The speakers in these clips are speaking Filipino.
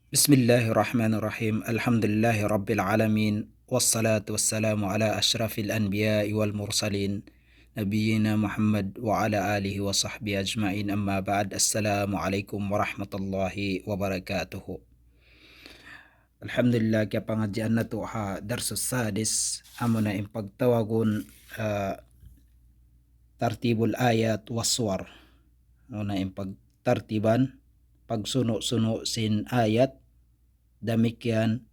Bismillahirrahmanirrahim. Alhamdulillahi rabbil alamin. Wassalatu wassalamu ala ashrafil anbiya'i wal mursalin. Nabiyyina Muhammad wa ala alihi wa sahbihi ajma'in, amma ba'd. Assalamualaikum warahmatullahi wabarakatuh. Alhamdulillah, kaya pengajian na to ha darsus sadis. Amo na impagtawagon tartibul ayat waswar. Amo na impagtartiban pagsuno-suno sin ayat, demikian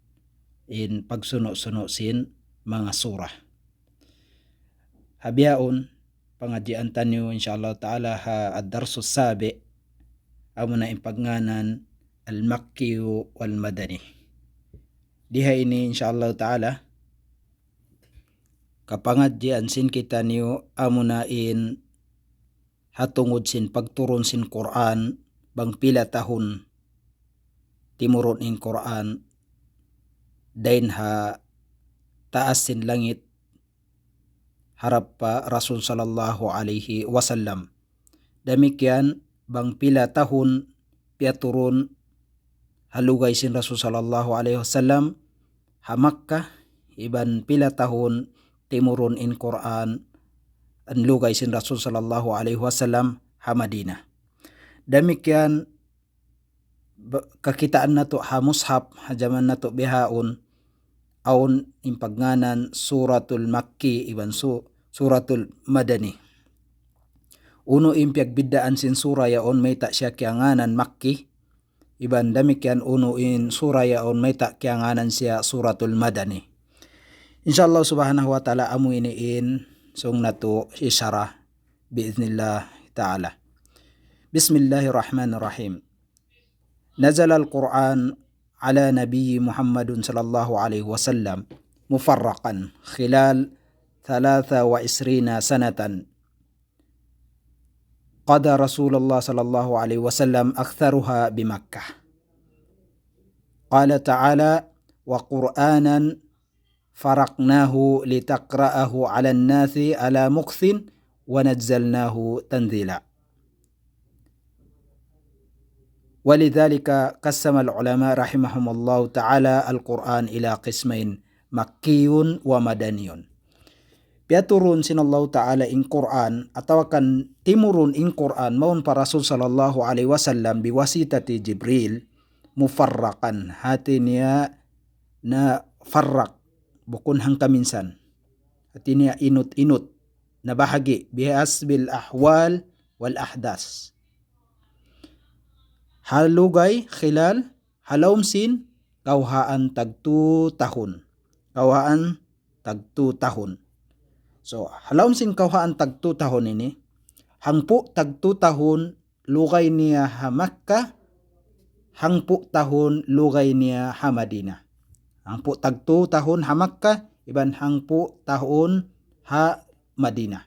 in pagsuno-suno sin mga surah. Habiaon pengajian tanyo insyaallah ta'ala ha ad-darsus sabi, amo na impagnganan al-Makki wal Madani. Diha ini insyaallah ta'ala kapangajian sin kita niyo amo na in hatungod sin pagturon sin Quran bang pila tahun timuron in Quran dain ha taas sin langit harap pa Rasul sallallahu alaihi wasallam. Demikian bang pila tahun piaturun halugay sin Rasul sallallahu alaihi wasallam ha Makkah, iban pila tahun timuron in Quran an lugay sin Rasul sallallahu alaihi wasallam ha Madinah. Demikian kakitaan na to ha mushaf ha zaman na to bihaon aun impagnganan suratul Makki iban suratul Madani. Uno impiag biddaan sin sura yaon may ta siya kianganan Makki, iban demikian uno in sura yaon may ta kianganan siya suratul Madani. Insyaallah subhanahu wa ta'ala amu iniin sung na to isyarah biiznillah ta'ala. Bismillahirrahmanirrahim. Nazal al-Quran ala Nabi Muhammad sallallahu alaihi wasallam mufarraqan khilal 23 sanatan. Qada Rasulullah sallallahu alaihi wasallam aktharuha bimakkah. Qala ta'ala wa Qur'anan faraqnahu litaqra'ahu 'ala an-nasi 'ala mukthin wa nazzalnahu tanzila. ولذلك قسم العلماء رحمهم الله تعالى القرآن إلى قسمين مكي ومدني. Piaturun sin Allah Ta'ala in Quran atau kan timurun in Quran maun para Rasul sallallahu alaihi wasallam biwasitati Jibril mufarraqan, hati niya na farraq bukun hang kaminsan, hati niya inut-inut na bahagi bihasbil ahwal wal ahdas. Halugay khilal halawm sin kauhaan tagtu tahun. Kauhaan tagtu tahun. So halawm sin kauhaan tagtu tahun ini hangpu tagtu tahun lugay niya ha Makkah, hangpu tahun lugay niya ha Madinah. Hangpu tagtu tahun ha Makkah, iban hangpu tahun ha Madinah.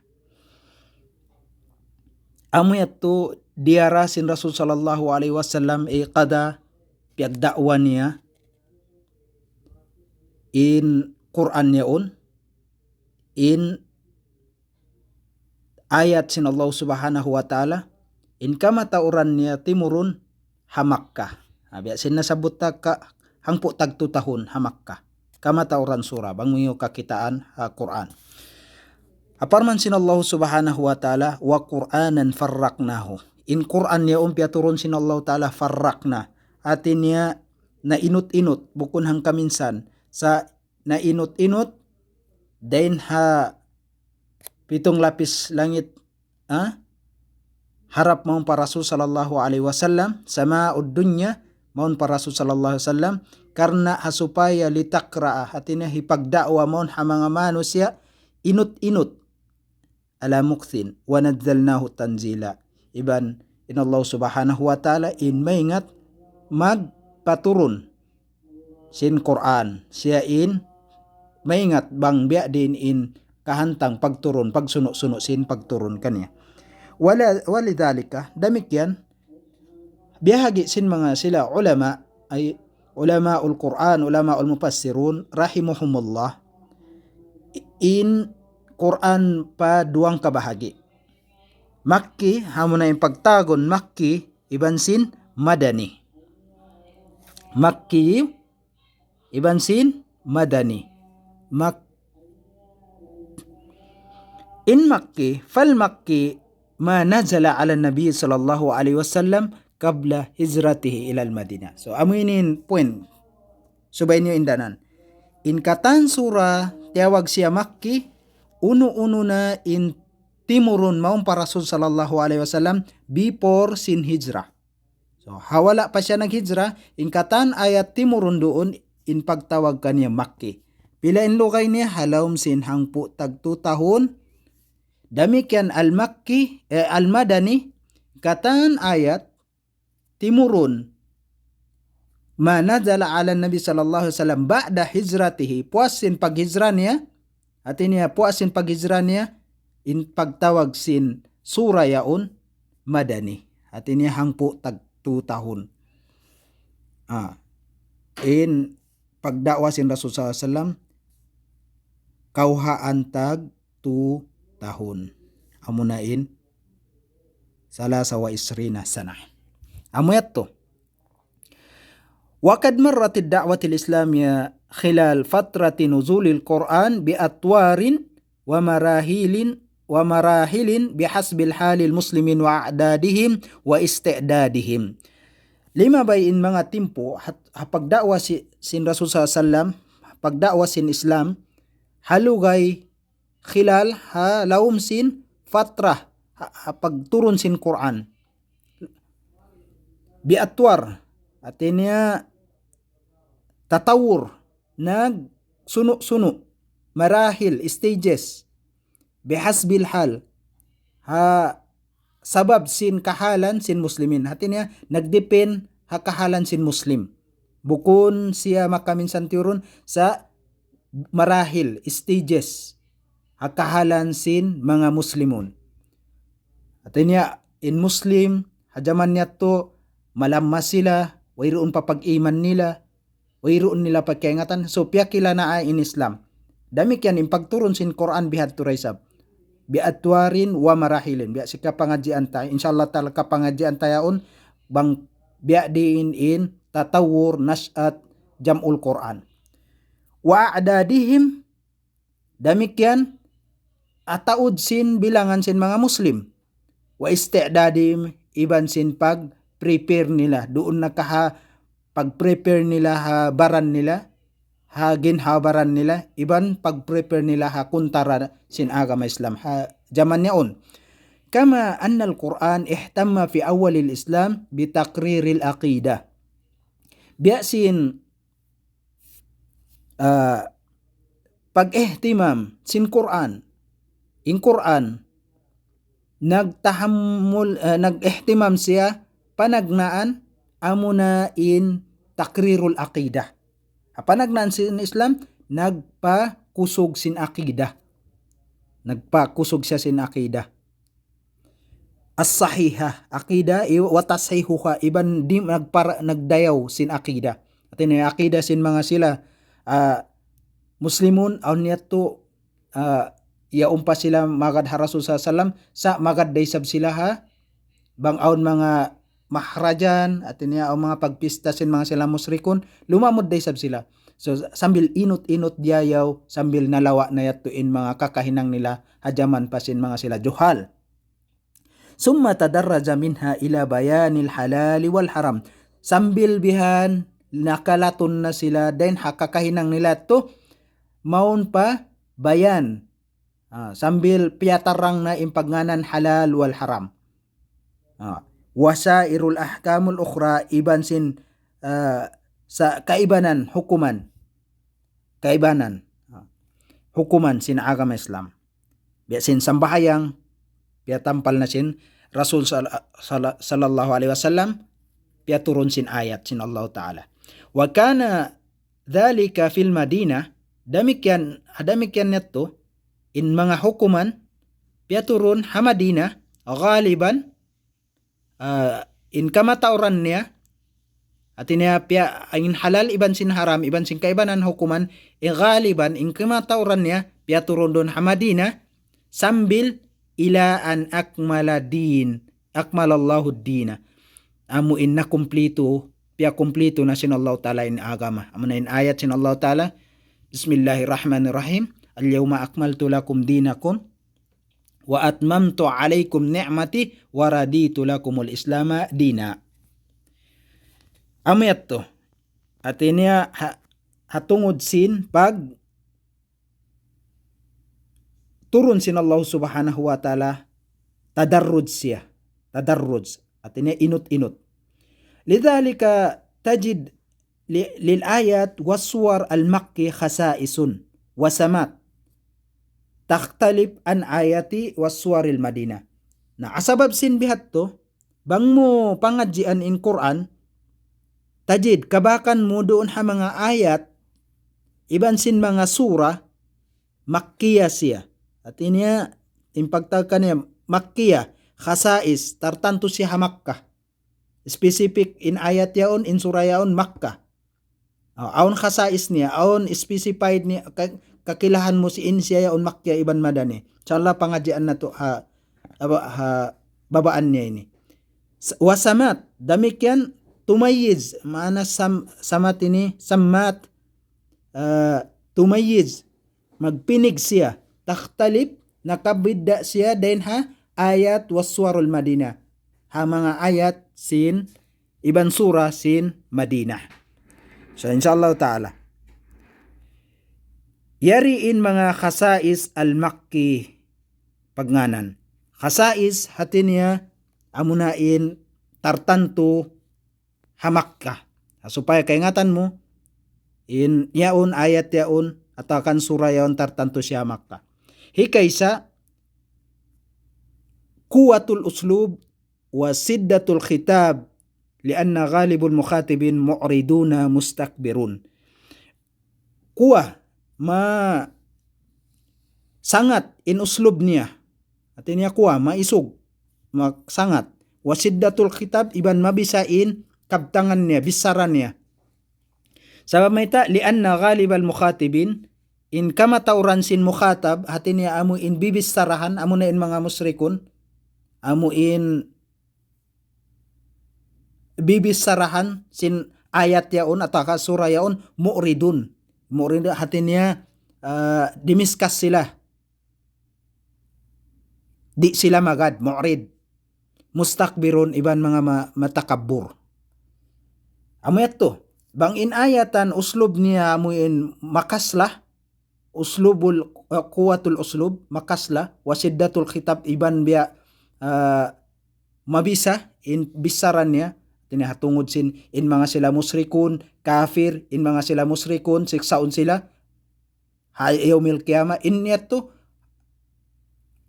Amu yatu diara sin Rasul sallallahu alaihi wasallam qada piagdakwa niya in Quran yaon in ayat sin Allah subhanahu wa ta'ala in kama tauran niya timurun ha Makkah. Biya sin nasabot ka hangpo tagtu tahun ha Makkah. Kama tauran surah bangiyo kakitaan ha Quran. Aparman sin Allah subhanahu wa ta'ala wa Qur'anan farraqnahu. In Quran niya piaturun sin Allah ta'ala farraqna. Atin niya na inut-inut bukun hang kaminsan sa na inut-inut dain ha pitong lapis langit harap maun para Rasul sallallahu alaihi wasallam sama'ud dunya maun para Rasul sallallahu alaihi wasallam karna hasupaya litakra atin hipagdakwa maun ha mga manusia inut-inut ala mukthin wa nazzalnahu tanzila. Iban in Allah subhanahu wa ta'ala in maingat magpaturun sin Quran siya in maingat bang biya din in kahantang pagturun pagsuno-suno sin pagturun kanya. Walidhalika demikian biyahagi sin mga sila ulama ay ulamaul Quran, ulamaul mufassirun rahimahumullah in Quran pa duang kabahagi. Makki hamuna yung pagtagon Makki iban sin Madani. Makki iban sin Madani. In Makki fal Makki ma nazala ala Nabi sallallahu alaihi wasallam qabla hijratihi ila al-Madinah. So aminin point. Subay niyo indanan. In katan sura tiyawag siya Makki, uno-uno na in timurun maong para Rasul sallallahu alaihi wasallam before sin hijrah. So hawala pa siya naghijra, in katan ayat timurun doon in pagtawag kaniya Makki. Pila in lokay niya halawm sin hangpu tag 2 tahun. Damikian al-Makki al-Madani katan ayat timurun ma nazala ala Nabi sallallahu alaihi wasallam ba'da hijratihi, puasin paghijra niya, at niya puasin paghijra niya in pagtawag sin sura yaon Madani. At niya hangpo tag 2 tahun. In pagdakwa sin Rasul sallallahu alaihi wasallam kauhaan tag 2 tahun. Amunain salasa wa isrina sana. Amuyat to. وقد مرت الدعوة الإسلامية خلال فترة نزول القرآن بأطوار ومراحل بحسب الحال المسلمين وأعدادهم واستعدادهم. Lima bayin mga timpo pagdakwa sin Rasul sallallahu alaihi wasallam, pagdakwa sin Islam halugay khilal laum sin fatrah pagturun sin Quran biatwar atinya tatawur nag suno marahil stages bihasbil hal sabab sin kahalan sin muslimin, atinya nagdepend kahalan sin muslim bukun siya makaminsan tiurun sa marahil stages kahalan sin mga muslimun. Atinya in muslim hajaman niya to malammas sila, wayroon pa pag-iman nila, wayroon nila pagkaingatan. So piyakila na ay in Islam. Damik yan in pagturun sin Quran bihad turaysab. Biatwarin wa marahilin. Biya si kapangadjian tayo. Inshallah ta'ala kapangadjian tayaon bang biya diin in tatawur nas'at jam'ul Quran. Wa a'dadihim damik yan ataud sin bilangan sin mga Muslim. Wa isti'dadim iban sin pag-prepare nila. Doon na pag-prepare nila baran nila, ginhabaran nila, iban pag-prepare nila kuntara sin agama Islam. Jaman niyaon. Kama anna al-Quran ihtamma fi awal al-Islam bitaqrir al-aqidah. Biya sin pag-ihtimam sin Quran. In Quran nag-ihtimam siya panagnaan amuna in takrirul aqidah. Panagnaan sin Islam nagpakusog sin aqidah. Nagpakusog siya sin aqidah. As-sahihah aqidah wa tashihuha iban di nagdayaw sin aqidah. At ini aqidah sin mga sila muslimun aw niyato yaumpa sila magad Rasul sallallahu alaihi wasallam sa magad daysab sila bang aun mga mahrajan at niya o mga pagpista sin mga sila musrikon lumamod daysab sila. So sambil inot-inot diyayaw, sambil nalawa na yatuin mga kakahinang nila hajaman pa sin mga sila juhal. Summa tadarraja minha ila bayanil halal wal haram. Sambil bihan nakalaton na sila then hakakahinang nila to maun pa bayan. Sambil piyatarang na impagnanan halal wal haram. Wasairul ahkamul ukhra iban sin sa kaibanan hukuman. Kaibanan. Hukuman sin agama Islam. Biya sin sambahayang piyatampal na sin Rasul sallallahu alaihi wasallam piyaturun sin ayat sin Allah Ta'ala. Wa kana dhalika fil Madinah damikyan nito in mga hukuman piyaturun Madinah galiban in kamatauran niya at niya in halal iban sin haram iban sin kaibanan hukuman galiban in kamatauran niya piyaturun don Madinah sambil ila an akmalallahu dina amu in na kumplito pia kumplito na sin Allah Ta'ala in agama. Amuna in ayat sin Allah Ta'ala, Bismillahirrahmanirrahim, Al-yawma akmaltu lakum dinakum, wa atmamtu alaykum ni'mati, wa raditu lakumul islama dina. Amayat to. At inya hatungod sin pag turun sin Allah subhanahu wa ta'ala tadarrud siya. Tadarrud. At inya inut-inut. Lidhalika tajid lil-ayat waswar al-makki khasa'isun wasamat takhtalib an ayati waswaril madinah. Na asabab sin bihat to, bang mo pangadjian in Quran, tajid kabakan mo doon ha mga ayat, iban sin mga surah, makkiya siya. At inya, impagtagka niya, makkiya, khasais, tartanto siya ha Makkah. Specific in ayat yaon, in surah yaon, Makkah. Aon khasais niya, aon specified niya, kakilahan mo si in siya yaon Makkah iban madani. Inshallah pangadjian na to babaan niya ini. Wasamat, damikyan, tumayiz, mana samat ini, samat, tumayiz, magpinig siya, takhtalib, nakabidda siya, din ha, ayat waswarul Madinah. Ha mga ayat sin, iban surah sin Madinah. So inshallah ta'ala. Yariin mga khasais al-Makki pagnganan. Khasais hatin niya amunain tartanto hamakka. Supaya kaingatan mo, in yaon ayat yaon, atakan surah yaon tartanto siya Makkah. Hikaysa, kuwatul uslub wa siddatul khitab lianna ghalibul mukhatibin mu'riduna mustakbirun. Kuwa, sangat in uslub niya. Artinya kuwa, maisog, sangat. Wa siddatul khitab, iban mabisain, kabtangan niya, bisaran niya. Sabab may ta, lianna ghalibal mukhatibin, in kamatauran sin mukhatab, hati niya amu in bibisarahan, amu na in mga musrikun, amu in bibisarahan sin ayat yaon, ataka surah yaon, mu'ridun. Mu'ridun, hati niya, dimiskas sila. Di sila magad, mu'rid. Mustakbirun, iban mga matakabur. Amu to, bang in ayatan uslub niya amuin makaslah, uslubul kuwatul uslub, makaslah, wasiddatul khitab, iban biya mabisa, in bisaran niya, tinihatungod sin, in mga sila musrikun, kafir, in mga sila musrikun, siksaon sila, hayawmil kiyama, in niya to,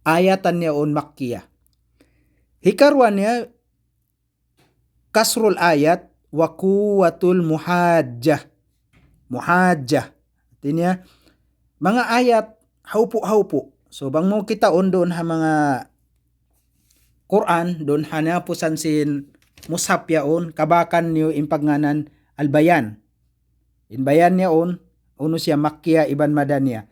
ayatan niya on makkiya. Hikarwan niya, kasrul ayat, wa quwwatul muhajjah. Muhajjah. Artinya, mga ayat, haupo-haupo. So, bang mo kita on doon ha mga Quran, doon hanapusan sin mushaf yaon, kabakan niyo impagnanan al-bayan. In bayan niya on, uno siya makkiya iban madaniya.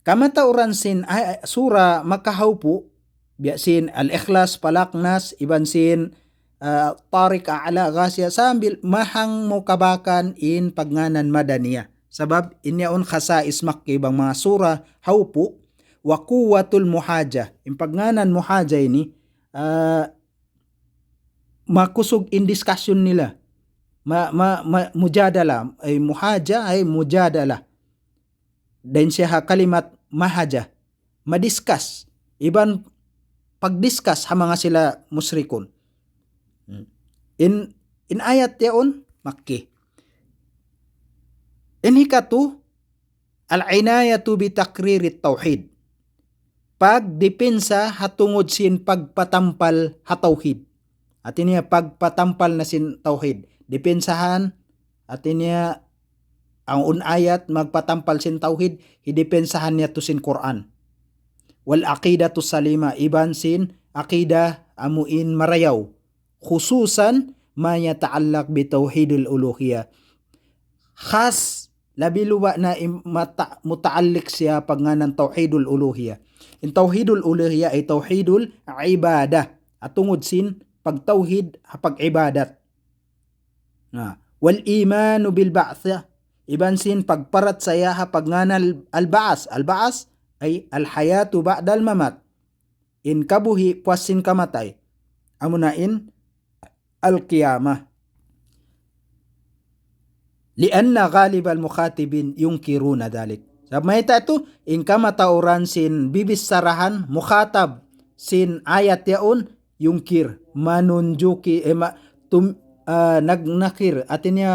Kamatauran sin surah makahaupo, biya sin al-ikhlas, palaknas, iban sin Tariq A'la Ghasya, sambil mahang mo kabakan in pagnanan madaniya. Sabab inyaon khasais Makki bang mga surah haupo, wa quwwatul muhajah. In pagnanan muhajah ini, makusog in discussion nila. Mujadala, ay muhajah ay mujadala. Dan siya kalimat mahaja, madiscuss, iban pagdiscuss ha mga sila musrikun. In ayat yaon Makki. In hikatu, al-inayatu bi takririt tauhid. Pagdepensa hatungod sin pagpatampal ha tauhid. At iniya pagpatampal na sin tauhid. Depensahan, at iniya ang unayat magpatampal sin tauhid, hidepensahan niya to sin Quran. Wal aqidatu salima, iban sin aqida amuin marayaw. Khususan ma yata'allaq bi tauhidul uluhiyah. Khas labi luwa na muta'alliq siya pagnganan tauhidul uluhiyah. In tauhidul uluhiyah ay tauhidul ibadah. At tungod sin pagtauhid pag-ibadat. Wal imanu bil ba'th, iban sin pagparat saya ha pagnganal al-ba'as. Al-ba'as ay al-hayatu ba'dal mamat. In kabuhi puasin kamatay. Amunain al-qiyamah. Lianna ghalib al-mukhatibin yunkiruna dalik. Sa mayta ito, in kamatauran sin bibis sarahan, mukhatab sin ayat yaun, yungkir, manunjuki, nagnakir, atinya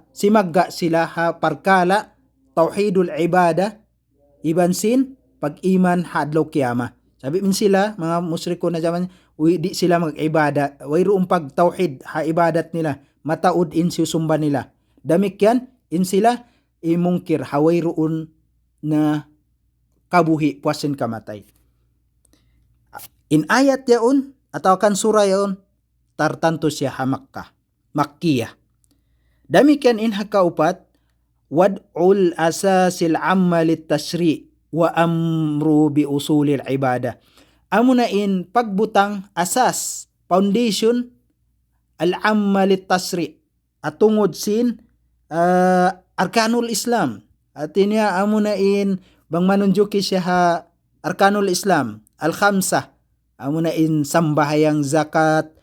simagga sila ha parkala, tauhidul ibada, iban sin, pag-iman hadlaw kiyama. Sabi min sila, mga musriko na zaman, di sila mag-ibada, wayroong pag-tauhid ha ibadat nila, mataud in susumba nila. Damikyan, in sila, imungkir, hawayroon na kabuhi, puasin kamatay. In ayat yaun, atau kan surah yaun, tartanto siya ha Makkiyah. Damikian in hakaupat, wad'ul asasil ammalit tashri' wa amru bi usulil ibadah. Amuna in pagbutang asas, foundation, al-ammalit tashri' atungod sin arkanul Islam. At inya amuna in bang manunjuki siya ha arkanul Islam, al-khamsah. Amuna in sambahayang zakat,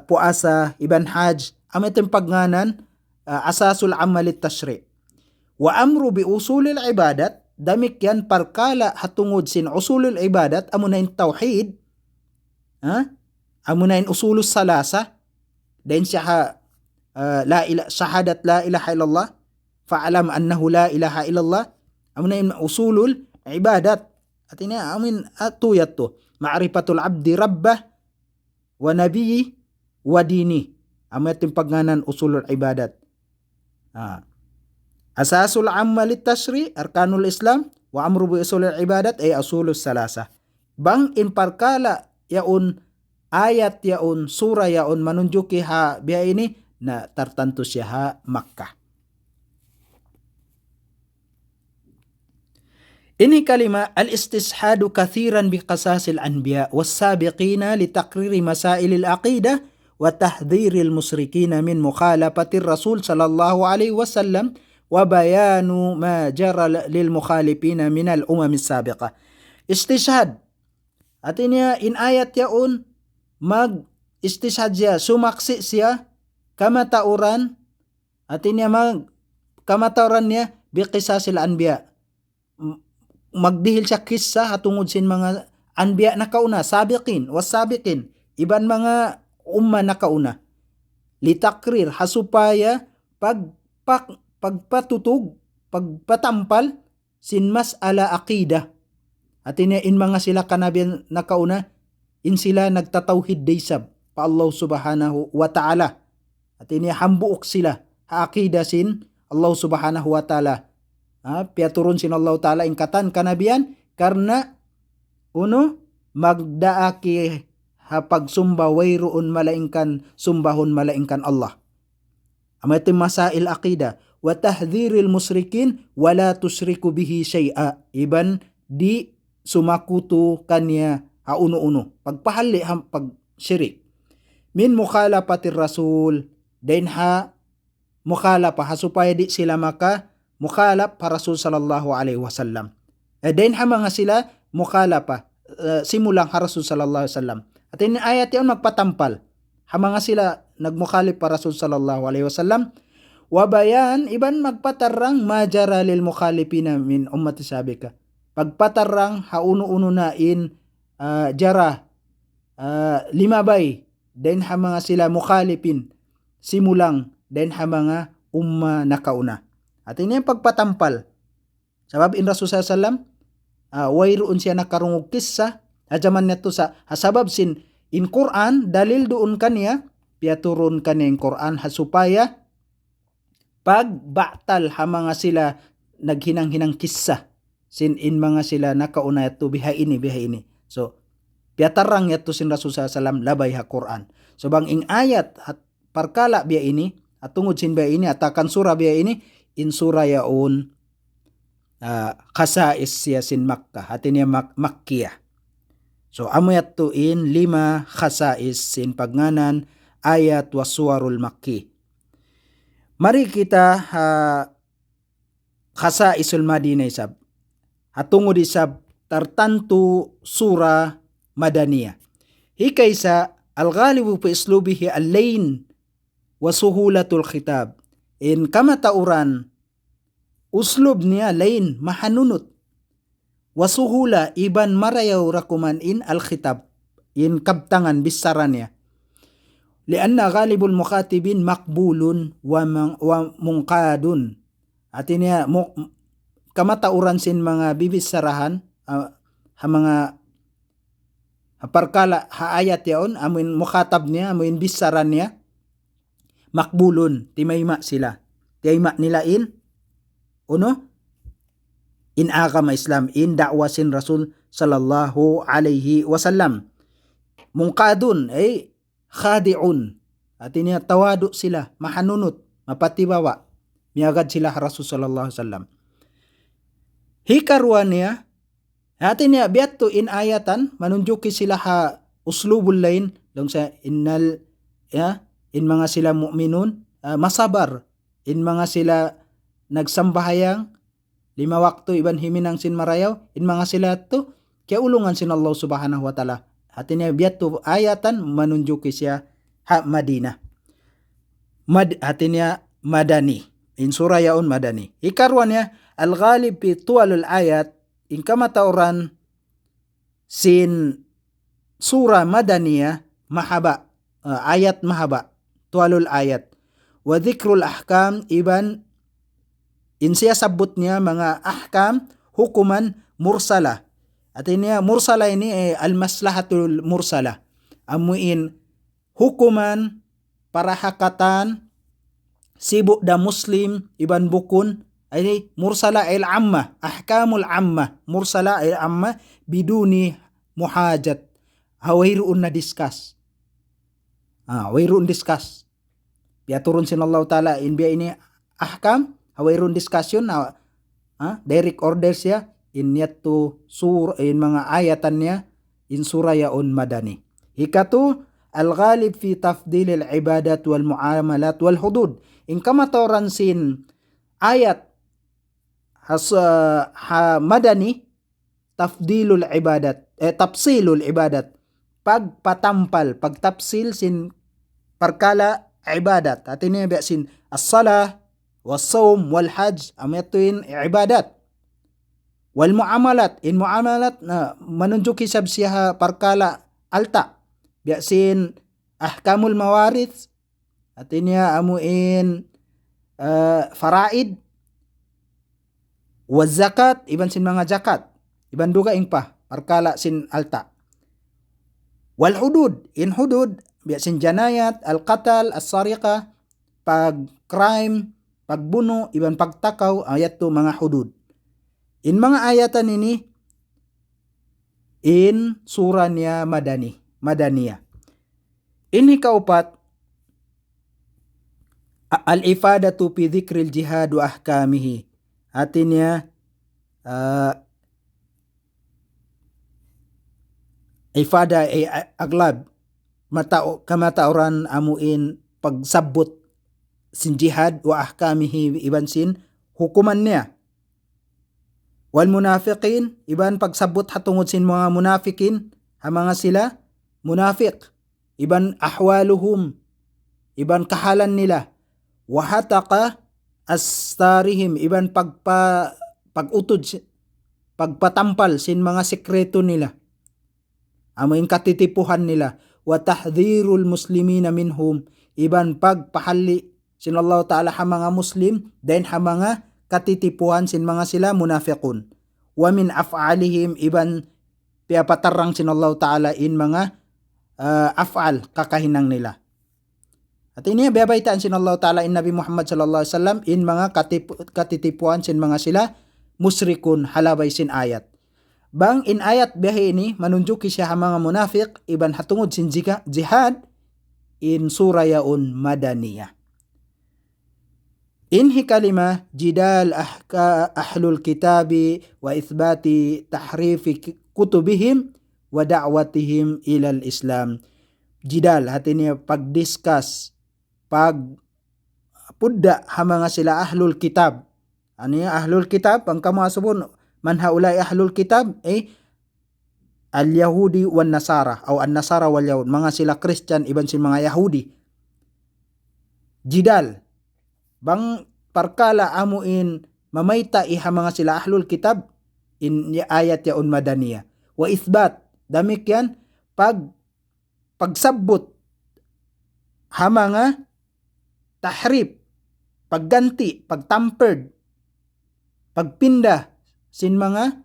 puasa, iban hajj, amitong pagnganan, asasul amalit tashri'. Wa amru bi usulil ibadat, damik yan parkala hatungod sin usulil ibadat, amunain tawhid, amunain usulus salasa, dahin siya shahadat la ilaha illallah, fa'alam annahu la ilaha illallah, amunain usulul ibadat. At ini amin atuyat to, ma'rifatul abdi rabbah, wa nabiyyi wa dini. Amating pagnanan usulul ibadat. Asasul ammalit tashri, arkanul Islam, wa amru bi usulul ibadat ay usulus salasa. Bang in parkala yaun ayat yaun surah yaun manunjuki ha biya ini na tartanto siya ha Makkah. Ini kalima al-istishhadu kathiran bi qasasil anbiya was-sabiqina li taqriri masailil aqidah wa tahdhiril musyrikina min mukhalafatir rasul sallallahu alaihi wasallam wa bayanu ma jara lil mukhalifina min al-umam as-sabiqah. Istishhad. At ini in ayat yaun mag-istishhad siya, sumaksi siya kamatauran, at ini kamatauran niya bi qisasil anbiya. Magdihil siya kisah hatungod sin mga anbiya na kauna, sabiqin, was-sabiqin, iban mga umma na kauna. Litakrir, hasupaya pagpatutug, pagpatampal sin mas'ala aqidah. At in mga sila kanabiyan na kauna, in sila nagtatawhid daysab pa Allah subhanahu wa ta'ala. At ini hambuok sila ha aqidah sin Allah subhanahu wa ta'ala. Piaturun sin Allah Ta'ala ingkatan kanabian karena uno magdaaki pagsumba wayroon malaingkan sumbahon malaingkan Allah. Amatin masail aqida wa tahdhiril musyrikin wala tusyriku bihi syai'a, iban di sumakuto kanya ha uno-uno pagpahali ha pagsyirik min mukhalafatir rasul, dain ha mukhalapa ha supaya di sila maka mukhalap pa Rasul sallallahu alaihi wasallam. Then ha mga sila mukhalapa simulang ha Rasul sallallahu alaihi wasallam. At in ayat yan magpatampal ha mga sila nagmukhalip pa Rasul sallallahu alaihi wasallam. Wa bayan iban magpatarang majara lil mukhalipina min ummati sabika. Pagpatarang ha uno-uno na in jara limabay, then ha mga sila mukhalipin simulang, then ha mga umma na kauna. At ini yung pagpatampal. Sabab in Rasul sallallahu alaihi wasallam, wayroon siya nakarungog kisah, hajaman neto sa hasabab sin in Quran, dalil doon kaniya, piaturun kaniya in Quran, hasupaya, pagbaktal ha mga sila naghinang-hinang kisah, sin in mga sila nakauna yato biha ini. So, piatarang yato sin Rasul sallallahu alaihi wasallam, labay ha Quran. So, bang ing ayat, at parkala biya ini, at tungod sin biya ini, atakan surah biya ini, in surah yaun khasais siya sin Makkah, atin niya Makkiyah. So amoyat to in 5 khasais sin pagnanan ayat wa suwarul Makki. Mari kita khasa isul Madinah isab. Hatungod isab tertentu surah Madaniyah. Hikaisa al-ghalibu fi islubihi al-lain wa suhulatul khitab. In kama tauran uslub niya lain mahanunut. Wa suhula iban marayaw rakuman in al-khitab. In kabtangan bisaran niya. Lianna ghalibul mukhatibin makbulun wa mungkadun. Artinya kamatauran sin mga bibisarahan mga parkala ayat yaon amun mukhatab niya amun bisaran niya makbulun timayma sila. Timayma nila in in agama Islam in da'wasin Rasul sallallahu alaihi wasallam. Mungkadun ay khadi'un. Artinya tawadu sila, mahanunut, mapatibawa. Miagad sila Rasul sallallahu alaihi wasallam. Hikarwan niya, artinya biadto in ayatan manunjuki sila uslubul lain dong sa in mga sila mu'minun masabar in mga sila nagsambahayang 5 waktu iban himinang sin marayaw in mga sila to kaya ulungan sin Allah subhanahu wa ta'ala. Artinya biadto ayatan manunjuki siya Madinah. Artinya Madani. In surah yaun Madani. Ikarwan niya, al-ghalib fi tuwalul ayat, in kamatauran sin surah Madaniyah, mahaba, ayat mahaba, tuwalul ayat. Wa dhikrul ahkam, iban, in siya sabut niya mga ahkam, hukuman mursala. At ini mursala ini al-maslahatul mursala. Amuin hukuman para hakatan, sibuk da muslim iban bukun ay mursala il amma ahkamul amma mursala il amma biduni muhajat hawairuun na discuss hawairuun discuss piaturun sin Allah ta'ala in biya ini ahkam hawairuun discussion direct orders ya in yattu in mga ayatan niya in surah yaun Madani. Ikatu al-ghalib fi tafdil al-ibadat wal muamalat wal hudud. In kamatoran sin ayat Madani tafdilul ibadat tapsilul ibadat pagpatampal pagtapsil sin perkala ibadat artinya biya sin as-salah was-sawm wal hajj amatuin ibadat wal muamalat in muamalat manunjuki sab siya perkala alta biya sin ahkamul mawarith artinya amuin faraid wa zakat iban sin mga zakat iban duga ingpa perkala sin alta wal hudud in hudud biya sin janayat al qatal as sariqa pag crime pagbuno iban pagtakaw ayat to mga hudud in mga ayatan ini in surah niya Madaniyah. Ini kaupat al-ifadatu fi dzikril jihad wa ahkamihi. Artinya ifada ay aglab kamatauran amuin pagsabot sin jihad wa ahkamihi iban sin hukuman niya. Wal munafiqin iban pagsabot hatungod sin mga munafikin mga sila munafiq iban ahwaluhum iban kahalan nila wa hataqa astarihim iban pagutod pagpatampal sin mga sekreto nila amoy katitipuhan nila wa tahdhirul muslimina minhum iban pagpahalli sin Allah Ta'ala ha mga muslim then ha mga katitipuhan sin mga sila munafiqun wa min af'alihim iban piapatarang sin Allah Ta'ala in mga af'al kakahinang nila. At ini babaitaan sin Allah Ta'ala in Nabi Muhammad sallallahu alaihi wasallam in mga katitipuan sin mga sila musrikun halabay sin ayat. Bang in ayat biyahe ini manunjuki siya mga munafiq iban hatungod sin jihad in surah yaun Madaniyah. Inhi kalima jidal ahlul kitabi wa ithbati tahrifi kutubihim wa da'watihim ilal Islam. Jidal artinya pagdiscuss, pudda ha mga sila ahlul kitab. Ano yung ahlul kitab? Ang kamasubon, man haulay ahlul kitab, al-Yahudi wan Nasara, o an-Nasara wal Yahud. Mga sila Christian, iban sin mga Yahudi. Jidal. Bang parkala amuin mamayta iha mga sila ahlul kitab, in ayat yaun madaniya. Wa ithbat. Damik yan, pagsabot ha mga tahrib, pagganti, pagtampered, pagpinda sin mga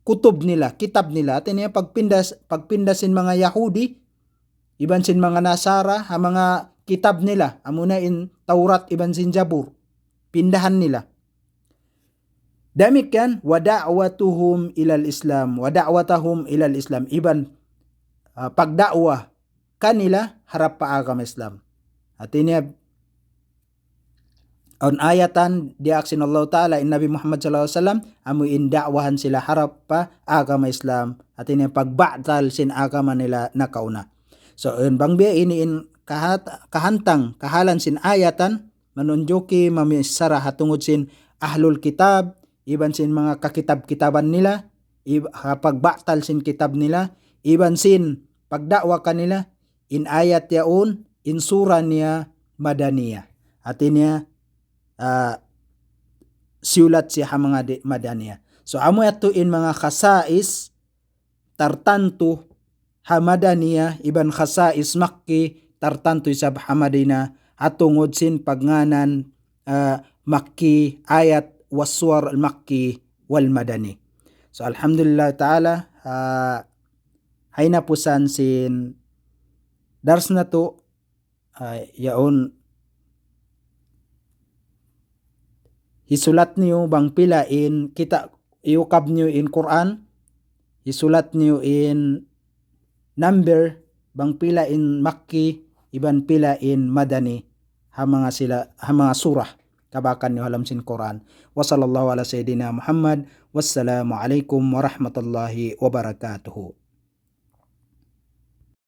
kutob nila, kitab nila, at niya pagpinda sin mga Yahudi, iban sin mga Nasara, ha mga kitab nila, amuna in Taurat, iban sin Jabur, pindahan nila. Demikian wa da'watuhum ilal Islam, wa da'watahum ilal Islam, iban pagdakwah kanila harap pa agama Islam. At ini on ayatan diaksin Allah Ta'ala in Nabi Muhammad sallallahu alaihi wasallam amu in da'wahan sila harap pa agama Islam, at ini pagba'tal sin agama nila nakauna. So in bangbiya ini in kahantang kahalan sin ayatan manunjuki mamisara hatungod sin ahlul kitab, iban sin mga kakitab-kitaban nila, pagba'tal sin kitab nila, iban sin pagdakwa kanila in ayat yaun in surah niya madaniyah. At niya siulat siya mga madaniyah. So amo ato in mga khasais tartanto ha madaniyah, iban khasais makki tartanto sa hamadina atungod sin pagnganan makki ayat waswar al-makki wal madani. So alhamdulillah ta'ala, hay napusan sin dars na to, yaon hisulat niyo bang pilain kita iukab niyo in Quran, hisulat niyo in number bang pila in makki, iban pila in madani, ha mga surah kabakan niyo halam sin Quran. Wa sallallahu ala sayyidina Muhammad. Wassalamu alaikum warahmatullahi wabarakatuh.